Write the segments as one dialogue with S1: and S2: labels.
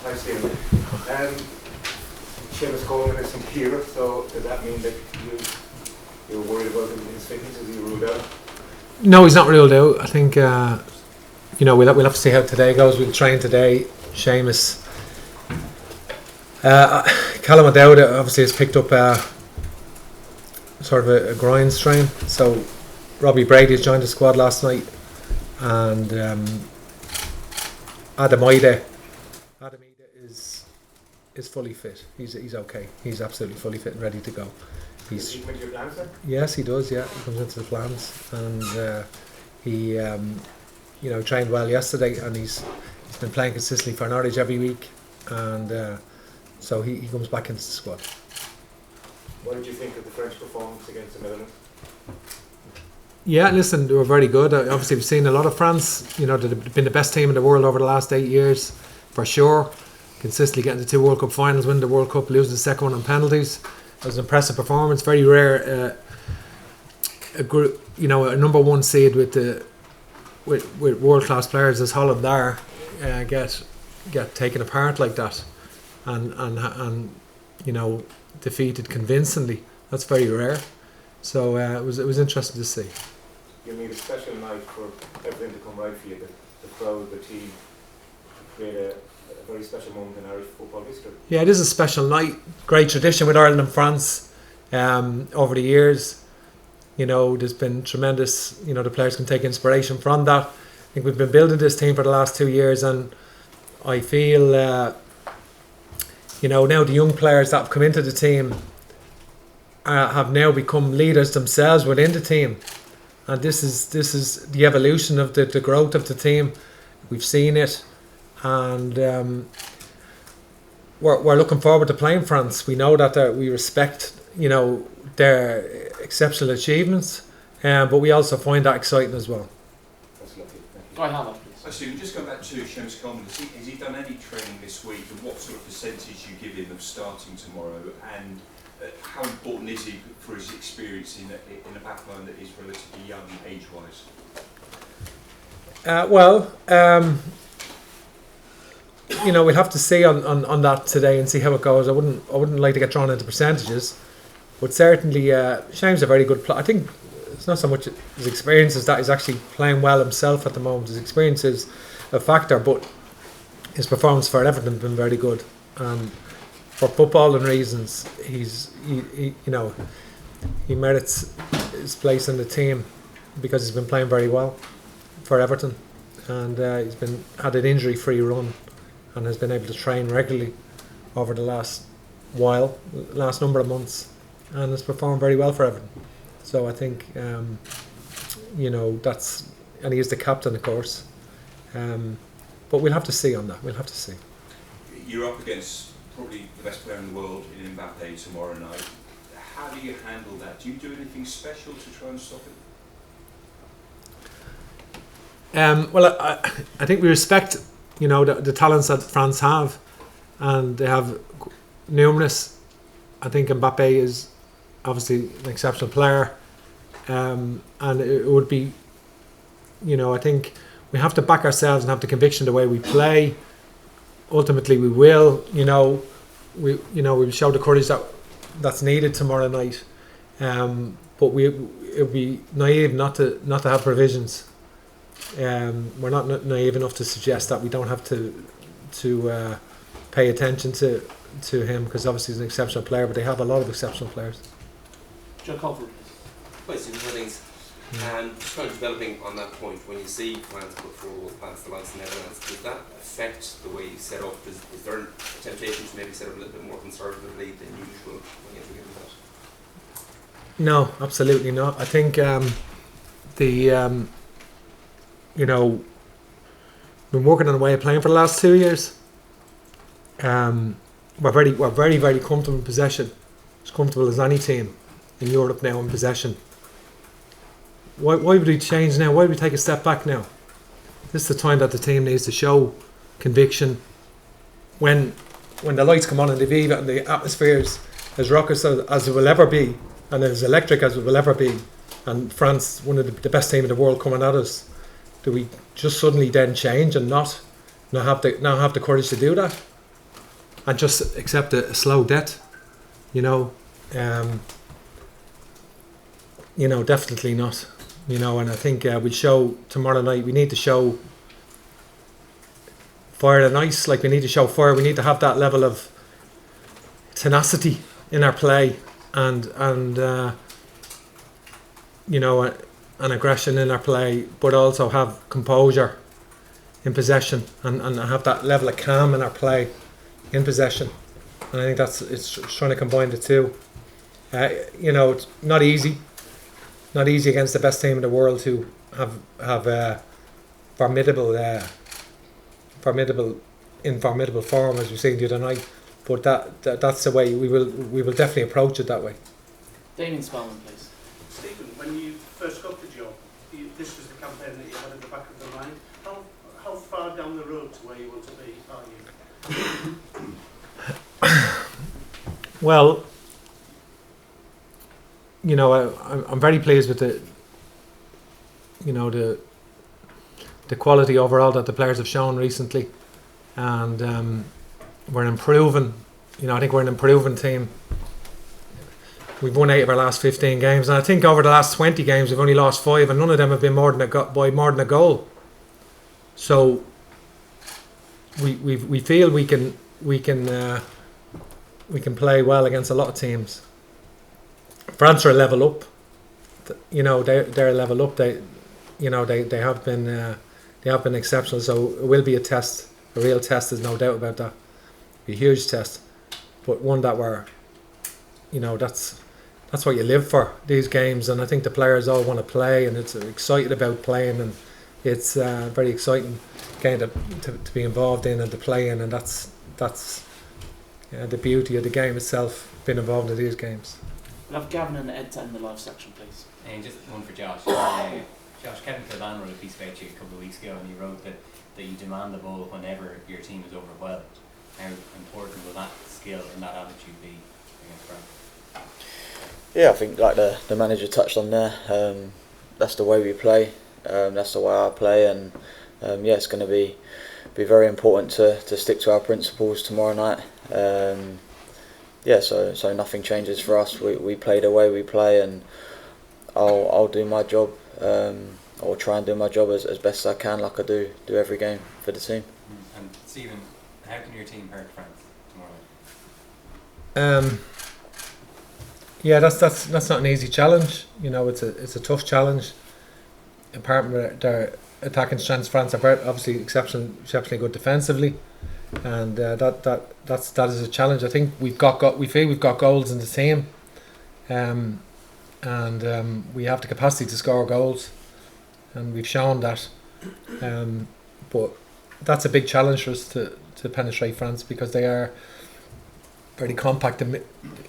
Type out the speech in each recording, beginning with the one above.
S1: Hi, Stephen. Seamus Cullen is from Kira, so does that mean that you're worried about his fitness? Is he ruled out?
S2: No, he's not ruled out. I think we'll have to see how today goes. We'll train today. Seamus, Callum O'Dowd obviously has picked up sort of a groin strain. So Robbie Brady has joined the squad last night, and Adam Ida is fully fit. He's okay. He's absolutely fully fit and ready to go.
S1: Does he come into your plans then?
S2: Yes, he does. Yeah, he comes into the plans, and he trained well yesterday, and he's been playing consistently for Norwich every week, and so he comes back into the squad.
S1: What did you think of the French performance against the Netherlands?
S2: Yeah, listen, they were very good. Obviously, we've seen a lot of France. They've been the best team in the world over the last 8 years, for sure. Consistently getting to 2 World Cup finals, winning the World Cup, losing the second one on penalties. It was an impressive performance. Very rare a group, a number one seed with world class players as Holland are get taken apart like that, and defeated convincingly. That's very rare. So it was interesting to see.
S1: You need a special night for everything to come right for you. The crowd, the team, create a very special moment in Irish football history.
S2: Yeah, it is a special night. Great tradition with Ireland and France over the years. There's been tremendous, the players can take inspiration from that. I think we've been building this team for the last 2 years, and I feel now the young players that have come into the team have now become leaders themselves within the team, and this is the evolution of the growth of the team. We've seen it, and we're looking forward to playing France. We know that we respect their exceptional achievements, but we also find that exciting as well.
S1: That's lovely.
S3: Do I have that, please?
S4: So Stephen, just going back to Seamus Coleman, has he done any training this week, and what sort of percentage you give him of starting tomorrow, and how important is he for his experience in a backline that is relatively young age-wise?
S2: We'll have to see on that today and see how it goes. I wouldn't like to get drawn into percentages, but certainly Seamus a very good player. I think it's not so much his experience as that he's actually playing well himself at the moment. His experience is a factor, but his performance for Everton has been very good. For footballing reasons, he merits his place in the team because he's been playing very well for Everton, and he's had an injury-free run and has been able to train regularly over the last number of months, and has performed very well for Everton. So I think that's, and he is the captain, of course. But we'll have to see on that. We'll have to see.
S4: You're up against probably the best player in the world in Mbappe tomorrow night. How do you handle that? Do you do anything special to try and stop it?
S2: I think we respect, the talents that France have, and they have numerous. I think Mbappe is obviously an exceptional player, and it would be, I think we have to back ourselves and have the conviction the way we play. Ultimately, we will, we will show the courage that's needed tomorrow night. But it would be naive not to have provisions. We're not naive enough to suggest that we don't have to pay attention to him, because obviously he's an exceptional player. But they have a lot of exceptional players.
S3: Joe Cullen.
S5: Well, Stephen, things. Just kind of developing on that point, when you see France put forward past the likes of Netherlands, does that affect the way you set up? Is there a temptation to maybe set up a little bit more conservatively than usual when you get that?
S2: No, absolutely not. I think been working on a way of playing for the last 2 years. We're very, very comfortable in possession. As comfortable as any team in Europe now in possession. Why would we change now? Why would we take a step back now? This is the time that the team needs to show conviction. When the lights come on in the Viva and the atmosphere is as raucous as it will ever be, and as electric as it will ever be, and France, one of the best team in the world, coming at us, do we just suddenly then change and not have the courage to do that? and just accept a slow death. You know, definitely not. You know, and I think we'll show tomorrow night. We need to show fire and ice. Like, we need to show fire. We need to have that level of tenacity in our play, and an aggression in our play, but also have composure in possession, and have that level of calm in our play in possession. And I think it's trying to combine the two. It's not easy against the best team in the world who have formidable form, as we've seen the other night. But that's the way we will definitely approach it that way.
S3: Damien Spellman, please.
S6: Stephen, when you first got the job, this was the campaign that you had at the back of the mind. How far down the road to where you want to be are you?
S2: Well, I'm very pleased with the quality overall that the players have shown recently, and we're improving. I think we're an improving team. We've won 8 of our last 15 games, and I think over the last 20 games we've only lost 5, and none of them have been more than a goal. So we feel we can play well against a lot of teams. France are a level up. They're a level up. They have been exceptional. So it will be a test, a real test. There's no doubt about that. It'll be a huge test, but one that that's what you live for, these games. And I think the players all want to play, and it's excited about playing, and it's a very exciting game to be involved in and to play in, and that's the beauty of the game itself, being involved in these games.
S3: We'll have Gavin and Ed in the live section, please.
S7: And just one for Josh. Josh, Kevin Cullen wrote a piece about you a couple of weeks ago, and he wrote that you demand the ball whenever your team is overwhelmed. How important will that skill and that attitude be against France?
S8: Yeah, I think like the manager touched on there, that's the way we play, that's the way I play, and it's going to be very important to stick to our principles tomorrow night. So nothing changes for us. We play the way we play, and I'll do my job. I'll try and do my job as best as I can, like I do every game for the team.
S7: And Stephen, how can your team hurt France tomorrow night?
S2: That's not an easy challenge. It's a tough challenge. Apart from their attacking strengths, France are obviously exceptionally good defensively, and that is a challenge. I think we feel we've got goals in the team, and we have the capacity to score goals, and we've shown that. But that's a big challenge for us to penetrate France, because they are very compact,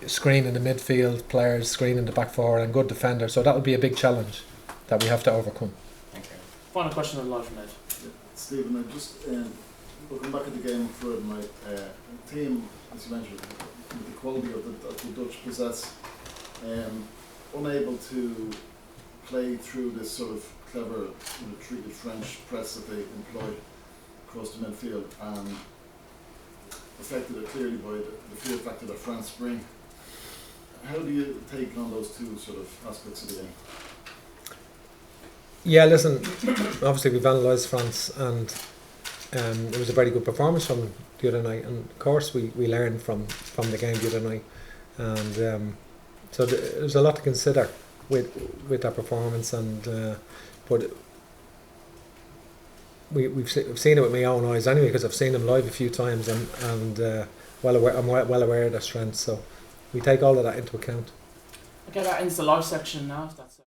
S2: screen in the midfield, players screen in the back four, and good defender. So that will be a big challenge that we have to overcome.
S3: Thank you. Final question on the live from Ed.
S9: Stephen, just looking back at the game for my team, as you mentioned, with the quality that the Dutch possess, unable to play through this sort of clever retreated French press that they employ across the midfield, and affected clearly by the fear factor that France bring. How do you take on those two sort of aspects of the game?
S2: Yeah, listen, obviously we've analysed France, and it was a very good performance from the other night, and of course we learned from the game the other night, and so there's a lot to consider with that performance, and but we've seen it with my own eyes anyway, because I've seen them live a few times, and I'm well aware of their strengths, so we take all of that into account.
S3: Okay, that ends the live section now. If that's